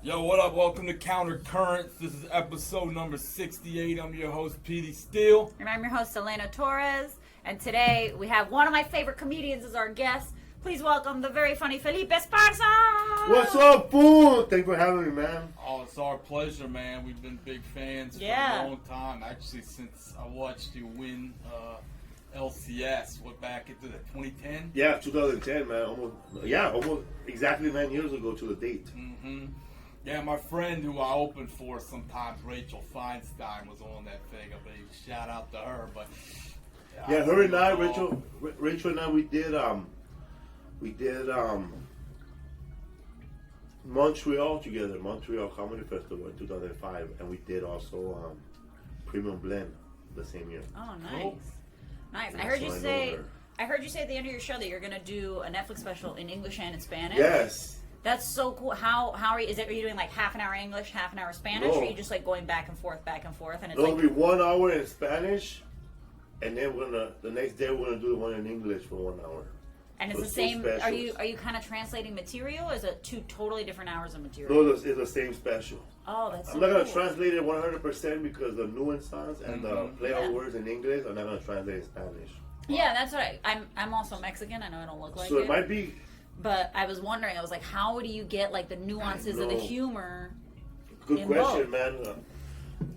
Yo, what up? Welcome to Counter Currents. This is episode number 68. I'm your host, Petey Steele. And I'm your host, Elena Torres. And today we have one of my favorite comedians as our guest. Please welcome the very funny Felipe Esparza. What's up, fool? Thanks for having me, man. Oh, it's our pleasure, man. We've been big fans for a long time. Actually, since I watched you win LCS, back into the 2010? Yeah, 2010, man. Almost exactly 9 years ago to the date. Mm-hmm. Yeah, my friend who I opened for sometimes, Rachel Feinstein, was on that thing. A big shout out to her. But yeah, her and I, Rachel and I, we did Montreal together, Montreal Comedy Festival in 2005, and we did also Premium Blend the same year. Oh, nice, Cool. nice. Yeah, I heard so you I say. know her. I heard you say at the end of your show that you're gonna do a Netflix special in English and in Spanish. Yes. That's so cool. How are you? Are you doing like half an hour English, half an hour Spanish, No. or are you just like going back and forth, and it's It'll like be 1 hour in Spanish, and then the next day we're gonna do the one in English for 1 hour. and it's so the it's two same? Are specials. you kind of translating material? Or is it two totally different hours of material? No, it's the same special. Oh, that's. I'm so not gonna cool. translate it 100% because the nuances and the play on Yeah. words in English, I'm not gonna translate in Spanish. Yeah, that's what I'm also Mexican. I know I don't look like So it. it might be But I was wondering, I was like, how do you get like the nuances of the know. humor? good In question, both. man.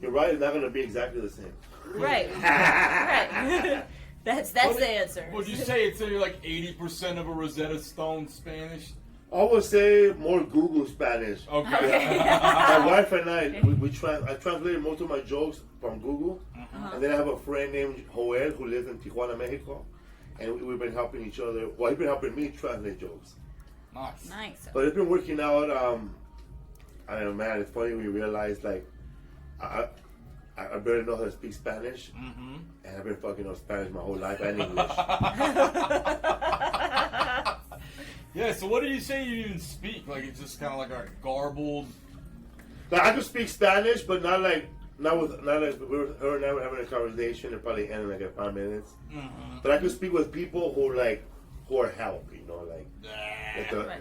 You're right. It's not gonna be exactly the same. Right. Right. That's the answer. Would you say it's like 80% of a Rosetta Stone Spanish? I would say more Google Spanish. Okay. My wife and I translated most of my jokes from Google, and then I have a friend named Joel who lives in Tijuana, Mexico, and we've been helping each other. Well, he's been helping me translate jokes. Nice. Nice. But it's been working out. I don't know, man. It's funny when you realize, like, I barely know how to speak Spanish, and I've been fucking on Spanish my whole life and English. Yeah, so what do you say you even speak? Like, it's just kind of like a garbled... Like, I can speak Spanish, but not like her and I were having a conversation. It probably ended like in 5 minutes. But I can speak with people who are help, like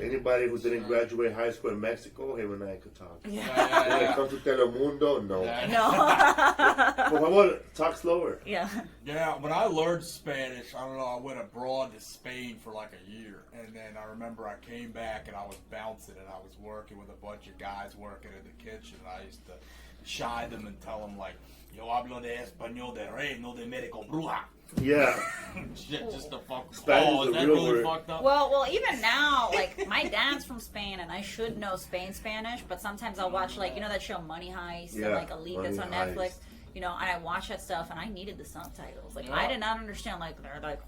anybody who didn't graduate high school in Mexico, him and I could talk. When it comes to Telemundo, no. No. Well, how about talk slower? Yeah. Yeah, when I learned Spanish, I don't know, I went abroad to Spain for like a year. And then I remember I came back and I was bouncing and I was working with a bunch of guys working in the kitchen. And I used to shy them and tell them, like, yo hablo de español de rey, no de médico bruja. Yeah. Shit, just the fuck. Spanish Is is a that real really word. fucked up? Well, even now, like my dad's from Spain, and I should know Spanish, but sometimes I'll watch like that show Money Heist and Yeah, like Elite that's on Money Netflix. Heist. And I watch that stuff, and I needed the subtitles. Like I did not understand. Like they're like.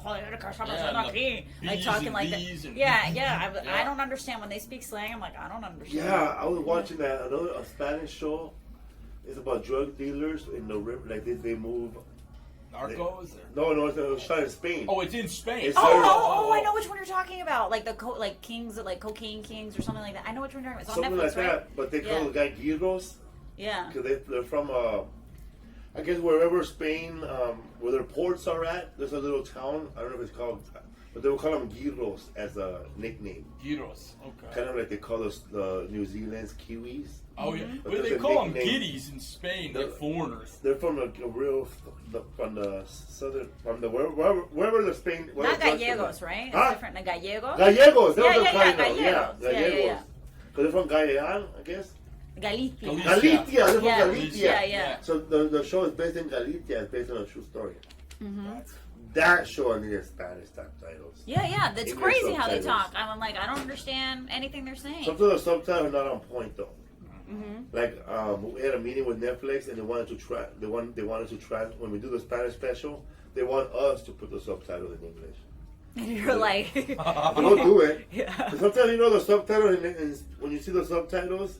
Like talking like that. Yeah. I don't understand when they speak slang. I'm like, I don't understand. Yeah, I was watching a Spanish show. It's about drug dealers in the river. Like they move. Narcos? No, it's shot in Spain. Oh, it's in Spain. It's I know which one you're talking about. Like the kings, like cocaine kings or something like that. I know which one you're talking about. It's on Something Netflix, like right? that. But they call the guy Gyros. Yeah. Because they're from, I guess wherever Spain, where their ports are at, there's a little town. I don't know if it's called, but they will call them Gyros as a nickname. Gyros. Okay. Kind of like they call us the New Zealand's Kiwis. Oh, yeah. But Well, they there's a call them nickname. giddies in Spain, like foreigners. They're from from the southern, wherever the Spain. Not gallegos, right? It's different. Like gallegos. Gallegos. Those Yeah, are yeah, kind of, gallegos. Gallegos. Yeah. Because they're from Galilean, I guess. Galicia. Galicia. They're from Yeah. Galicia. Yeah. So the show is based in Galicia. It's based on a true story. That show needed Spanish subtitles. Yeah. That's English crazy how they subtitles. talk. I'm like, I don't understand anything they're saying. Sometimes the subtitles are not on point though. Like we had a meeting with Netflix and they wanted to try. They wanted to try when we do the Spanish special. They want us to put the subtitles in English. And you're like, Don't do it. Yeah. But sometimes the subtitles when you see the subtitles,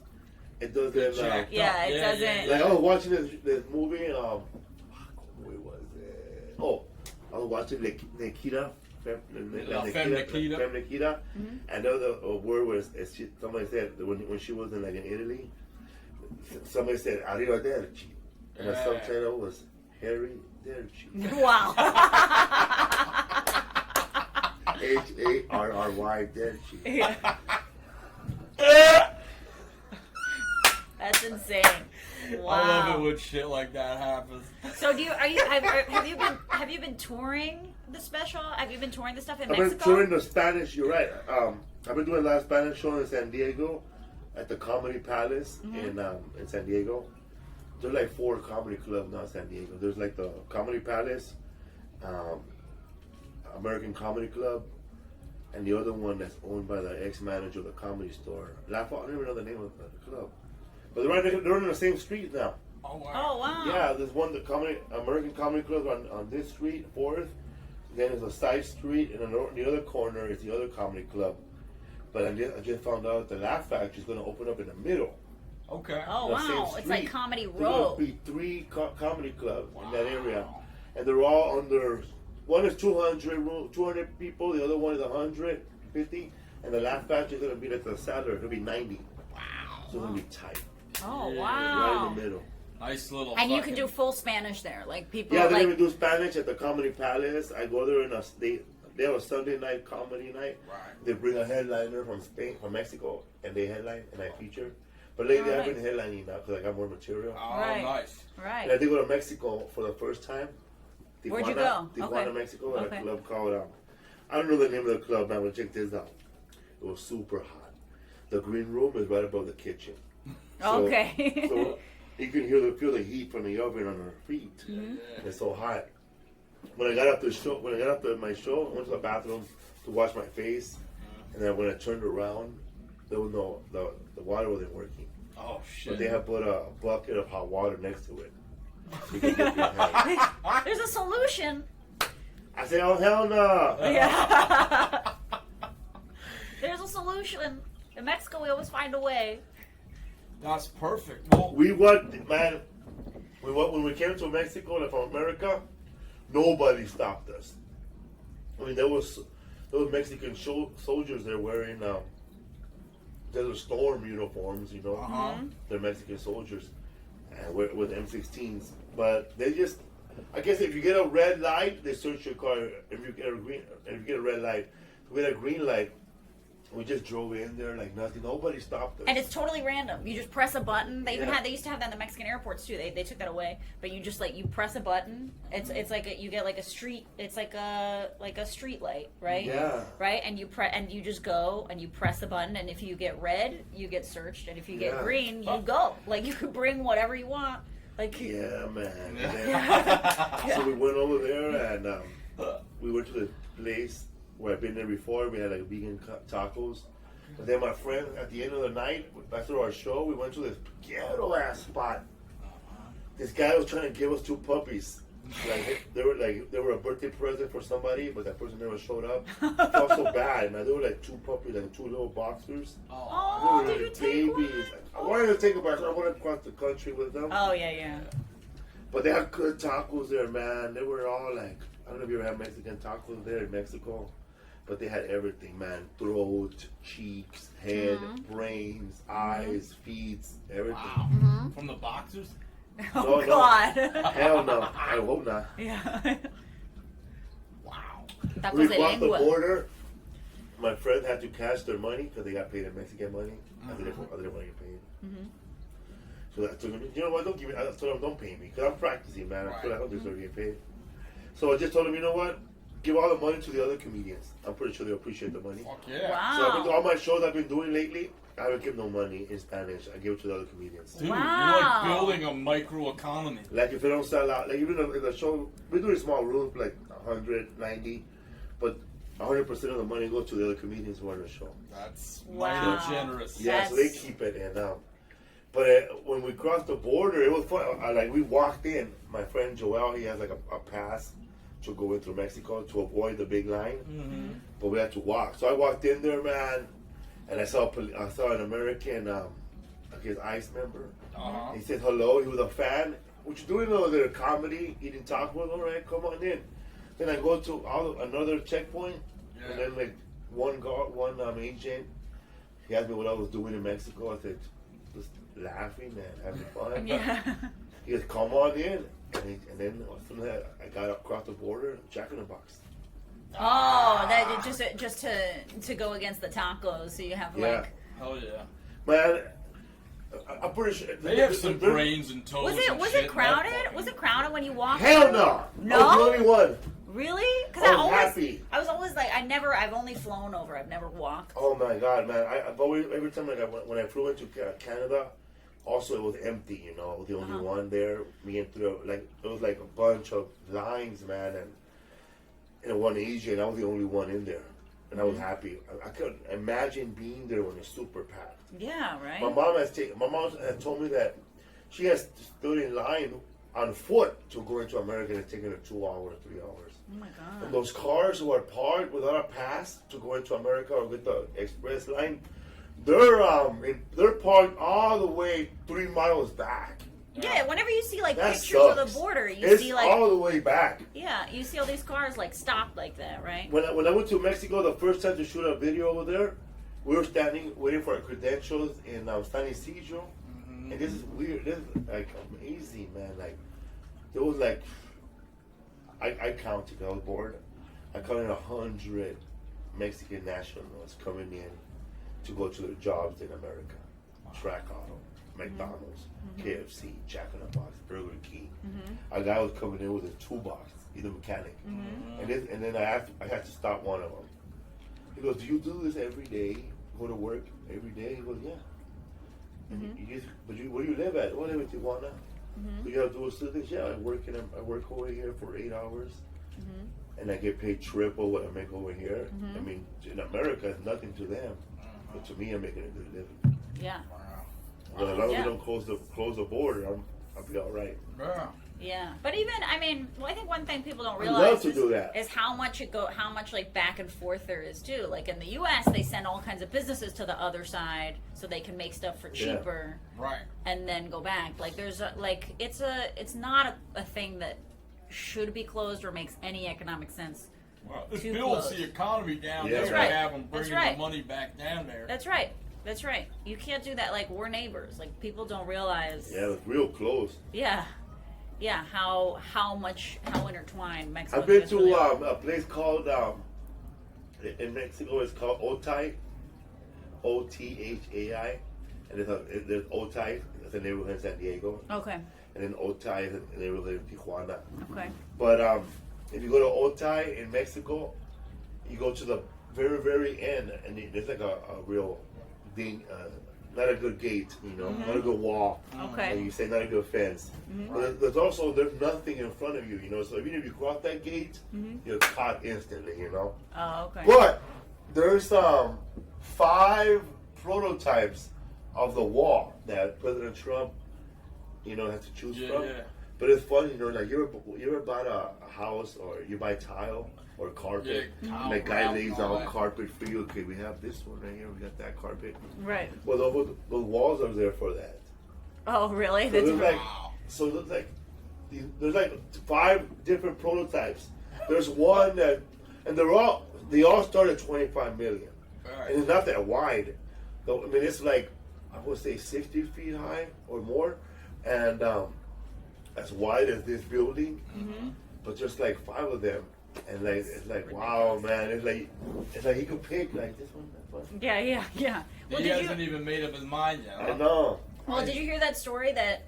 it doesn't. Jacked Yeah, up. it doesn't- Like I was watching this movie. What was it? Oh, I was watching Nikita. Femme Nikita. And there was a word where somebody said when she was in Italy, somebody said arrivederci, and the subtitle was Harry Derci. wow. Harry Derci. That's insane. Wow. I love it when shit like that happens. So have you been touring the special? Have you been touring the stuff in Mexico? I've Mexico? been touring the Spanish. You're right. I've been doing a lot of Spanish show in San Diego, at the Comedy Palace in San Diego. There's like 4 comedy clubs now in San Diego. There's like the Comedy Palace, American Comedy Club, and the other one that's owned by the ex-manager of the Comedy Store. I don't even know the name of the club, but they're in the same street now. Oh wow. Oh wow. Yeah, there's one, the American Comedy Club on this street, 4th. Then there's a side street, and on the other corner is the other comedy club. But I just found out the Laugh Factory is going to open up in the middle. Okay. Oh The wow. same It's like street. Comedy There's Row. going to be 3 comedy clubs in that area, and they're all under. One is 200 people, the other one is 150, and the Laugh Factory is going to be like the Sadler. It'll be 90. Wow. So it's going to be tight. Oh Yeah, wow. Right in the middle. Nice little. And you fucking- can do full Spanish there, like people. Yeah, they like, even do Spanish at the Comedy Palace. I go there and they have a Sunday night comedy night. Right. They bring a headliner from Spain, from Mexico, and they headline and I feature. But lately I've been headlining now because I got more material. Oh, Right. nice. Right. And I did go to Mexico for the first time. Tijuana, Where'd you go? Tijuana, Okay. Mexico, at Okay. a club called, I don't know the name of the club now, but check this out. It was super hot. The green room is right above the kitchen. So- Okay. So you can feel the heat from the oven on her feet. And it's so hot. When I got up to my show, I went to the bathroom to wash my face, and then when I turned around, there was the water wasn't working. Oh But shit. they had put a bucket of hot water next to it. So you could get your hand. There's a solution. I said, "Oh hell no!" Yeah. There's a solution. In Mexico, we always find a way. That's perfect. Well, When we came to Mexico, like from America, nobody stopped us. I mean, there was Mexican soldiers there wearing Desert Storm uniforms, you know. They're Mexican soldiers with M16s. But they just, I guess, if you get a red light, they search your car. If you get a red light, if we had a green light, we just drove in there like nothing. Nobody stopped us. And it's totally random. You just press a button. They even Yeah. they used to have that in the Mexican airports too. They took that away. But you just you press a button. It's like you get like a street. It's like a street light, right? Yeah. Right. And you just go and you press a button. And if you get red, you get searched. And if you get Yeah. green, you go. Like you could bring whatever you want. Like Yeah, man. Yeah. So we went over there and we went to the place where I've been there before. We had like vegan tacos. And then my friend, at the end of the night, after our show, we went to this ghetto ass spot. This guy was trying to give us 2 puppies. They were a birthday present for somebody, but that person never showed up. I felt so bad, man. They were like 2 puppies, like 2 little boxers. Oh, They did were you like take babies. one? I wanted to take them back. I wanted to cross the country with them. Oh yeah. But they had good tacos there, man. They were all like, I don't know if you ever had Mexican tacos there in Mexico, but they had everything, man. Throat, cheeks, head, brains, eyes, feet, everything. wow. From the boxers. Oh No. God. Hell no. I hope not. Yeah. Wow. Tacos We de crossed the lengua. border. My friend had to cash their money because they got paid in Mexican money. I didn't want to get paid. So I told him, you know what, don't give me, I told him, don't pay me because I'm practicing, man. I feel like I don't deserve to get paid. So I just told him, you know what, give all the money to the other comedians. I'm pretty sure they'll appreciate the money. Fuck yeah. So I've been, Wow. all my shows I've been doing lately, I haven't given no money in Spanish. I give it to the other comedians. Dude, Wow. you're like building a micro economy. Like if it don't sell out, like even in the show, we're doing small rooms, like 190, but 100% of the money goes to the other comedians who are in the show. That's Wow. mighty generous. Yeah, so they keep it in. But when we crossed the border, it was fun. We walked in. My friend Joel, he has like a pass to go into Mexico to avoid the big line. But we had to walk. So I walked in there, man, and I saw an American, his ICE member. He said hello. He was a fan. What you doing over there? Comedy, eating tacos. All right, come on in. Then I go to another checkpoint, and then like one agent, he asked me what I was doing in Mexico. I said, just laughing and having fun. Yeah. He goes, come on in. And then as soon as I got across the border, Jack in the Box. Oh, that just to go against the tacos, so you have Yeah. like. Hell yeah. Man, I'm pretty sure they have some brains and toes. Was it crowded? Was it crowded when you walked? Hell no. No. I was the only one. Really? Because I was always like, I've only flown over. I've never walked. Oh my God, man! I've always, every time when I flew into Canada, also it was empty. You know, I was the only one there. Me and it was like a bunch of lines, man, and one Asian. I was the only one in there, and I was happy. I couldn't imagine being there when it's super packed. Yeah, right. My mom has told me that she has stood in line on foot to go into America, and it's taken her 2 hours, 3 hours. Oh my God. And those cars who are parked without a pass to go into America or get the express line, they're parked all the way 3 miles back. Yeah, whenever you see like That pictures sucks. of the border, It's see like all the way back. yeah, you see all these cars like stopped like that, right? When I went to Mexico the first time to shoot a video over there, we were standing waiting for our credentials in San Isidro, and this is weird. This is like amazing, man. Like there was like I counted. I was bored. I counted 100 Mexican nationals coming in to go to their jobs in America. Track Auto, McDonald's, KFC, Jack in the Box, Burger King. A guy was coming in with a toolbox. He's a mechanic, and then I had to stop one of them. He goes, "Do you do this every day? Go to work every day?" He goes, "Yeah." Where do you live at? Well, I live in Tijuana. Do you have to do this? Yeah, I work over here for 8 hours, and I get paid triple what I make over here. I mean, in America, it's nothing to them, but to me, I'm making a good living. Yeah. But as long as we don't close the border, I'll be all right. Yeah. Yeah, but even I think one thing people don't I'd realize love to do that. is how much like back and forth there is too. Like in the U.S., they send all kinds of businesses to the other side so they can make stuff for cheaper, right? And then go back. Like it's not a thing that should be closed or makes any economic sense. Well, it builds the economy down there. Right. To have them bringing right. the money back down there. That's right. That's right. You can't do that. Like we're neighbors. Like people don't realize. Yeah, it's real close. Yeah. Yeah, how intertwined Mexico I've been is to really a place called in Mexico. It's called Otay, Othai, and there's Otay. It's a neighborhood in San Diego. Okay. And then Otay is a neighborhood in Tijuana. Okay. But if you go to Otay in Mexico, you go to the very, very end, and there's like a real thing. Not a good gate, not a good wall. Okay. And you say not a good fence. But there's nothing in front of you, So even if you cross that gate, you're caught instantly, Oh, okay. But there's 5 prototypes of the wall that President Trump, has to choose from. Yeah. But it's funny, like you ever bought a house or you buy tile or carpet, and the guy lays out carpet for you. Okay, we have this one right here. We got that carpet. Right. Well, those walls are there for that. Oh, really? So there's like 5 different prototypes. There's one that, and they all start at 25 million, and it's not that wide. So, I mean, it's like I would say 60 feet high or more, and as wide as this building, but just like 5 of them. And it's like wow, man! It's like he could pick like this one, that one. Yeah. Well, he hasn't even made up his mind yet. I know. Well, did you hear that story that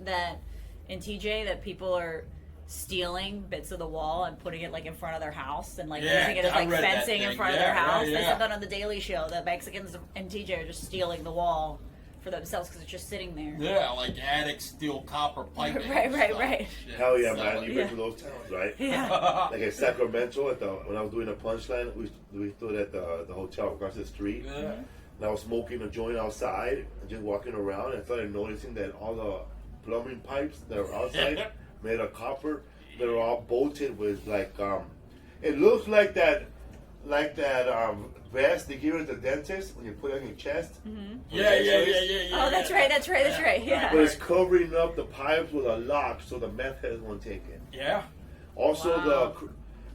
in TJ that people are stealing bits of the wall and putting it like in front of their house and like using it as like fencing in front of their house? Right, They said that on the Daily Show that Mexicans in TJ are just stealing the wall for themselves because it's just sitting there. Yeah, like addicts steal copper piping. Right. Hell yeah, man! You've been to those towns, right? Yeah. Like in Sacramento, when I was doing a punchline, we stood at the hotel across the street. Yeah. And I was smoking a joint outside and just walking around, and I started noticing that all the plumbing pipes that are outside made of copper, they were all bolted with like it looks like that vest they give you at the dentist when you put it on your chest. Yeah. Oh, that's right. Yeah. But it's covering up the pipes with a lock so the meth heads won't take it. Yeah. Also,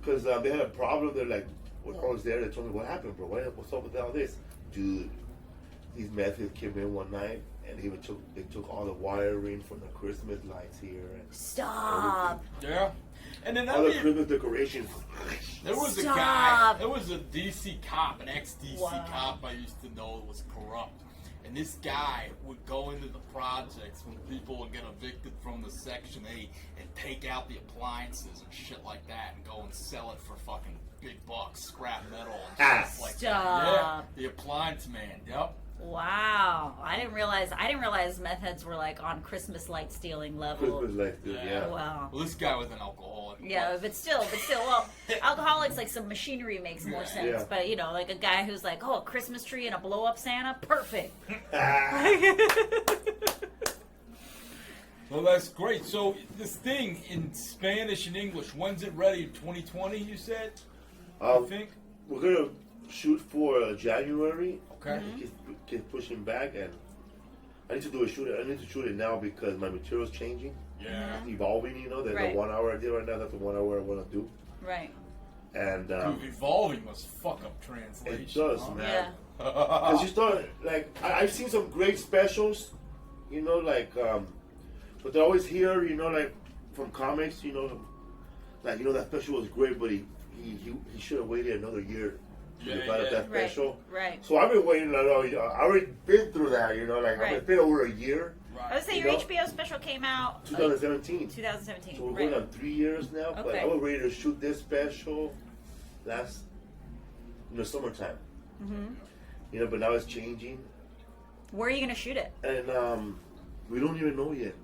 because they had a problem, they're like, when I was there, they told me, what happened, bro? What's up with all this? Dude, these meth heads came in one night and they took all the wiring from the Christmas lights here. And Stop. everything. Yeah. And then all the Christmas decorations. There was a guy, there was a DC cop, an ex-DC cop I used to know was corrupt. And this guy would go into the projects when people would get evicted from the Section 8 and take out the appliances and shit like that and go and sell it for fucking big bucks, scrap metal and stuff like that. Yeah, the appliance man. Yep. Wow, I didn't realize meth heads were like on Christmas light stealing level. Christmas light, dude, yeah. Wow. Well, this guy was an alcoholic. Yeah, but still, well, alcoholics, like, some machinery makes more sense. Yeah. But, you know, like a guy who's like, oh, a Christmas tree and a blow up Santa, perfect. Well, that's great. So this thing in Spanish and English, when's it ready? 2020, you said? I think we're gonna shoot for January. Okay. Keep pushing back, and I need to do a shoot. I need to shoot it now because my material's changing. Yeah. It's evolving. You know, there's Right. the 1 hour I did right now. That's the 1 hour I want to do. Right. And Dude, evolving must fuck up translation. it does, huh? man. Yeah. Because you start like I've seen some great specials, you know, like but they always hear, you know, like from comics, you know, like that special was great, but he should have waited another year to develop that special. Right. So I've been waiting. I already been through that, you know, like it's been over a year. I would say your HBO special came out 2017. 2017. So we're going on 3 years now. But Okay. I was ready to shoot this special last in the summertime. Mm-hmm. You know, but now it's changing. Where are you going to shoot it? And we don't even know yet.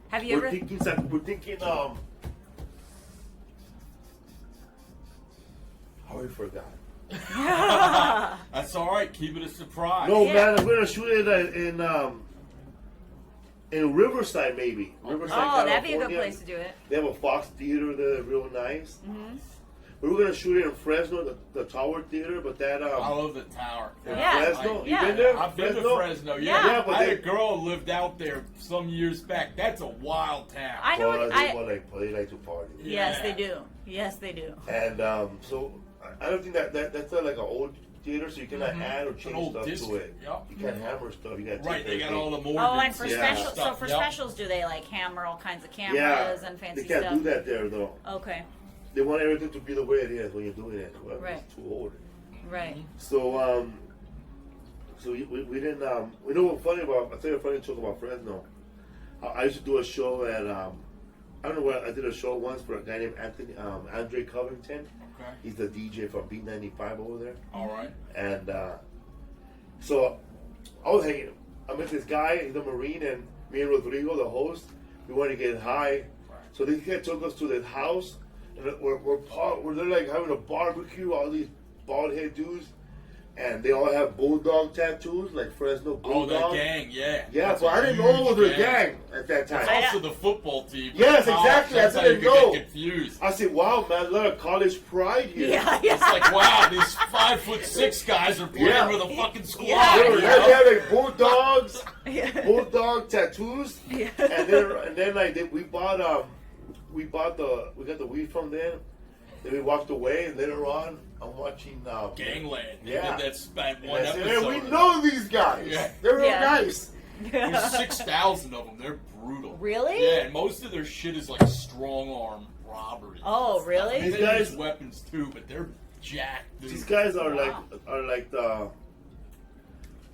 Have you We're ever? thinking I already forgot. That's all right. Keep it a surprise. No, Yeah. man, we're gonna shoot it in Riverside, maybe. Riverside, Oh, that'd be a good California. place to do it. They have a Fox Theater there, real nice. Mm-hmm. We were gonna shoot it in Fresno, the Tower Theater, but that I love the tower. Yeah. Fresno. Yeah. You been there? I've been to Fresno. Yeah. Yeah, Yeah, but I had they- a girl who lived out there some years back. That's a wild town. I know. They like to party. Yes, Yeah. they do. Yes, they do. And so I don't think that's like an old theater, so you cannot add or It's an change old stuff to district. it. Yep. You can't hammer stuff. You got Right, they got all the more. Oh, and for Yeah. special, so for specials, do they like hammer all kinds of cameras Yeah, and fancy they can't stuff? do that there though. Okay, They want everything to be the way it is when you're doing it. Well, Right. it's too old. right. So we didn't. We know what's funny about. I tell you a funny joke about Fresno. I used to do a show at. I don't know what I did a show once for a guy named Andre Covington. Okay. He's the DJ from B95 over there. All right. And so I was hanging. I met this guy. He's a Marine, and me and Rodrigo, the host, we wanted to get high. So this guy took us to this house, and we're there like having a barbecue. All these bald head dudes, and they all have bulldog tattoos, like Fresno Bulldog. Oh, that gang, yeah. Yeah, That's but a I didn't know it was huge a gang at that time. It's also the football team. Yes, College, exactly. That's I how you didn't could know. get confused. I said, "Wow, man, a lot of college pride here." Yeah, It's like, wow, these 5'6" guys are playing Yeah. with a fucking squad. Yeah. They you know? had like bulldogs, Yeah. bulldog tattoos, Yeah. and then like we got the weed from them. Then we walked away, and later on, I'm watching Gangland. They Yeah. did that span and one I said, episode. "Hey, we know these guys. Yeah. They're real Yeah. nice." There's 6,000 of them. They're brutal. Really? Yeah, and most of their shit is like strong arm robbery. Oh, really? These They guys- use weapons too, but they're jacked. Dude. These guys are Wow.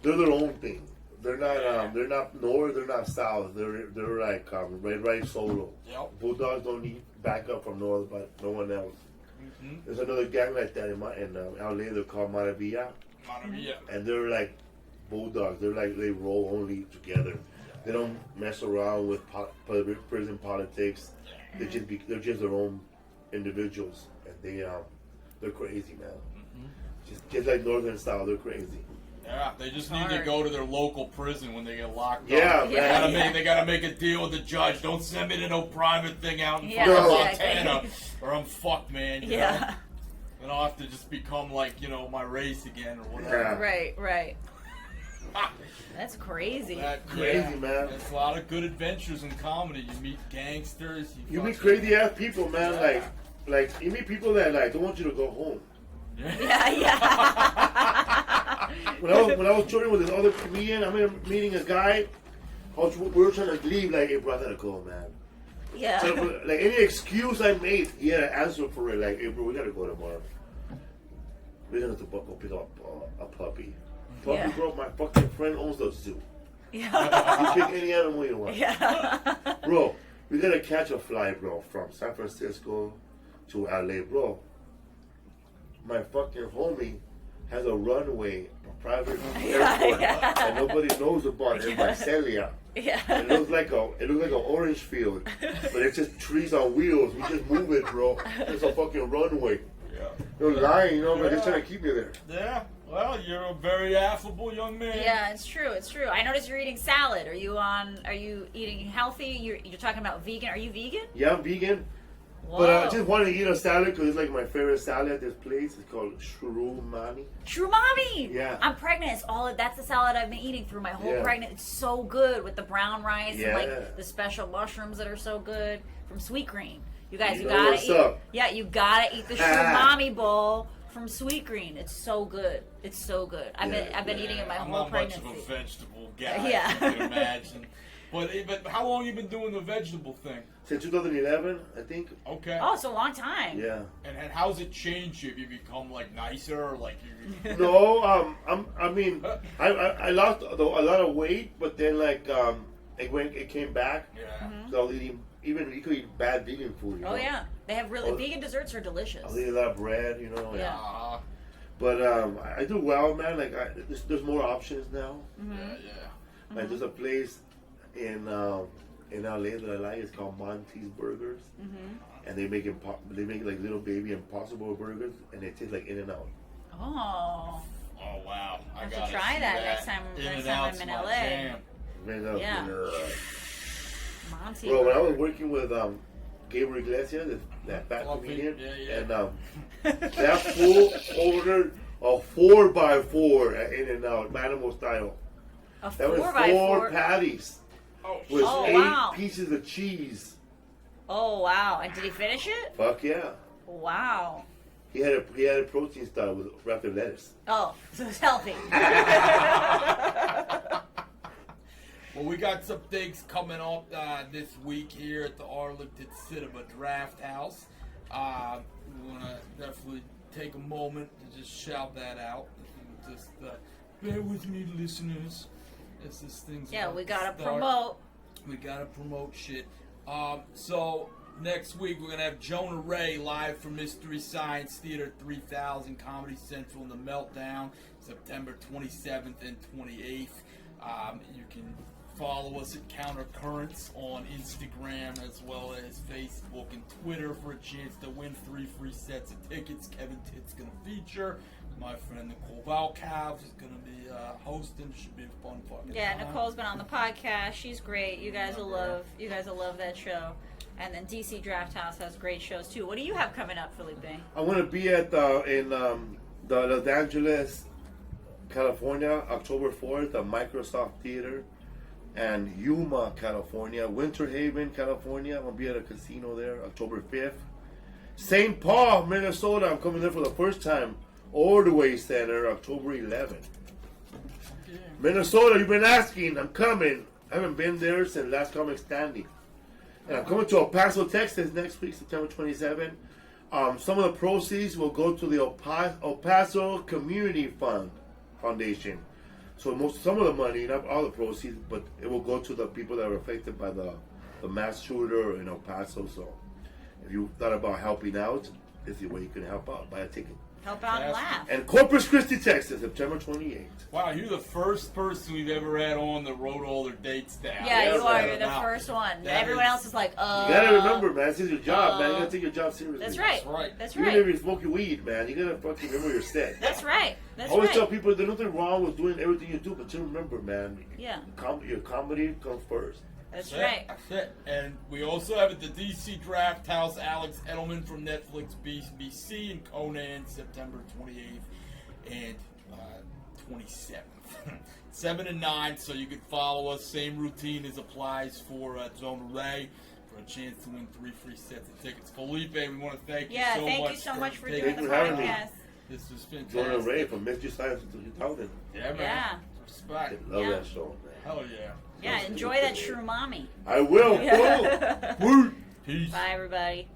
they're their own thing. They're not north. They're not south. They're like right solo. Yep. Bulldogs don't need backup from north, but no one else. Mm-hmm. There's another gang like that in LA. They're called Maravilla, Maravilla. and they're like bulldogs. They're like they roll only together. They don't mess around with prison politics. They're just their own individuals, and they're crazy, man. Just like northern style, they're crazy. Yeah, they just need to Hard. go to their local prison when they get locked Yeah, up. man. They gotta make a deal with the judge. Don't send me to no private thing out in Yeah, fucking exactly. Montana, or I'm fucked, man. you know? Yeah. Then I'll have to just become like, my race again or whatever. Yeah. Right. That's crazy. Crazy, man. There's a lot of good adventures in comedy. You meet gangsters. You meet fucking- crazy ass people, man. Yeah. Like you meet people that like don't want you to go home. Yeah. When I was touring with this other comedian, I remember meeting a guy. We were trying to leave. Like, hey, bro, I gotta go, man. Yeah. So, like any excuse I made, he had an answer for it. Like, hey, bro, we gotta go tomorrow. We're gonna have to go pick up a puppy. Fuck Yeah. you, bro. My fucking friend owns the zoo. Yeah. You pick any animal you want. Yeah. Bro, we gotta catch a flight, bro, from San Francisco to LA, bro. My fucking homie has a runway, a private airport, and nobody knows about it in Visalia. Yeah. It looks like an orange field, but it's just trees on wheels. We just move it, bro. It's a fucking runway. Yeah. They're lying, but they're just trying to keep you there. Yeah. Well, you're a very affable young man. Yeah, it's true. It's true. I noticed you're eating salad. Are you eating healthy? You're talking about vegan. Are you vegan? Yeah, I'm vegan. Whoa. But I just want to eat a salad because it's like my favorite salad at this place. It's called Shrumani. Shrumami. Yeah. I'm pregnant. That's the salad I've been eating through my whole pregnant. It's so good with the brown rice and like the special mushrooms that are so good from Sweet Green. You guys, you gotta eat. Up? Yeah, you gotta eat the Shrumami bowl from Sweet Green. It's so good. It's so good. I've been eating it my whole pregnancy. I'm not much of a vegetable guy. Yeah. You can imagine. But how long you been doing the vegetable thing? Since 2011, I think. Okay. Oh, it's a long time. Yeah. And how's it changed you? Have you become like nicer? Like you? No, I lost a lot of weight, but then it came back. Yeah. So I was eating, you could eat bad vegan food. You know? Oh yeah, they have vegan desserts are delicious. I was eating a lot of bread, Yeah. But I do well, man. Like there's more options now. Yeah, yeah. Like there's a place in LA that I like. It's called Monty's Burgers, and they make like little baby Impossible burgers, and they taste like In-N-Out. Oh. Oh wow! I have to try that next time I'm in LA. Yeah. Monty. Bro, when I was working with Gabriel Iglesias, that fat comedian, and that fool ordered a 4x4 at In-N-Out, Manimal style. That was 4 patties with 8 pieces of cheese. Oh wow! And did he finish it? Fuck yeah! Wow. He had a protein style with wrapped in lettuce. Oh, so it's healthy. Well, we got some things coming up this week here at the Arlington Cinema Draft House. We want to definitely take a moment to just shout that out. Just bear with me, listeners. As this thing's we gotta promote. We gotta promote shit. So next week we're gonna have Jonah Ray live from Mystery Science Theater 3000 Comedy Central in the Meltdown, September 27th and 28th. You can follow us at Counter Currents on Instagram as well as Facebook and Twitter for a chance to win 3 free sets of tickets. Kevin Titt's going to feature. My friend Nicole Valcav is going to be hosting. Should be a fun fucking time. Nicole's been on the podcast. She's great. You guys will love that show. And then DC Draft House has great shows too. What do you have coming up, Felipe? I want to be at the Los Angeles, California, October 4th, at Microsoft Theater, and Yuma, California, Winter Haven, California. I'm gonna be at a casino there, October 5th. St. Paul, Minnesota. I'm coming there for the first time. Ordway Center, October 11th. Yeah. Minnesota, you've been asking. I'm coming. I haven't been there since Last Comic Standing. And I'm coming to El Paso, Texas next week, September 27th. Some of the proceeds will go to the El Paso Community Foundation. So some of the money, not all the proceeds, but it will go to the people that are affected by the mass shooter in El Paso. So if you thought about helping out, this is the way you can help out. Buy a ticket. Help out and laugh. And Corpus Christi, Texas, September 28th. Wow, you're the first person we've ever had on that wrote all their dates down. Yeah, you are. You're the first one. Everyone else is like, You gotta remember, man, this is your job, man. You gotta take your job seriously. That's right. That's right. That's Even right. if you're smoking weed, man, you gotta fucking remember your set. That's right. That's I always right. tell people there's nothing wrong with doing everything you do, but just remember, man. Yeah. Your comedy comes first. That's right. That's it. And we also have at the DC Draft House Alex Edelman from Netflix BC and Conan September 28th and 27th. 7 and 9, so you can follow us. Same routine as applies for Jonah Ray for a chance to win 3 free sets of tickets. Felipe, we want to thank you so much. Yeah, thank you so much for doing the for having me. podcast. This was fantastic. Jonah Ray from Mystery Science to 3000. Yeah, man. Yeah. Respect. I love that show, man. Hell yeah. Yeah, enjoy that Shrumami. I will. Yeah. Woo. Peace. Bye, everybody.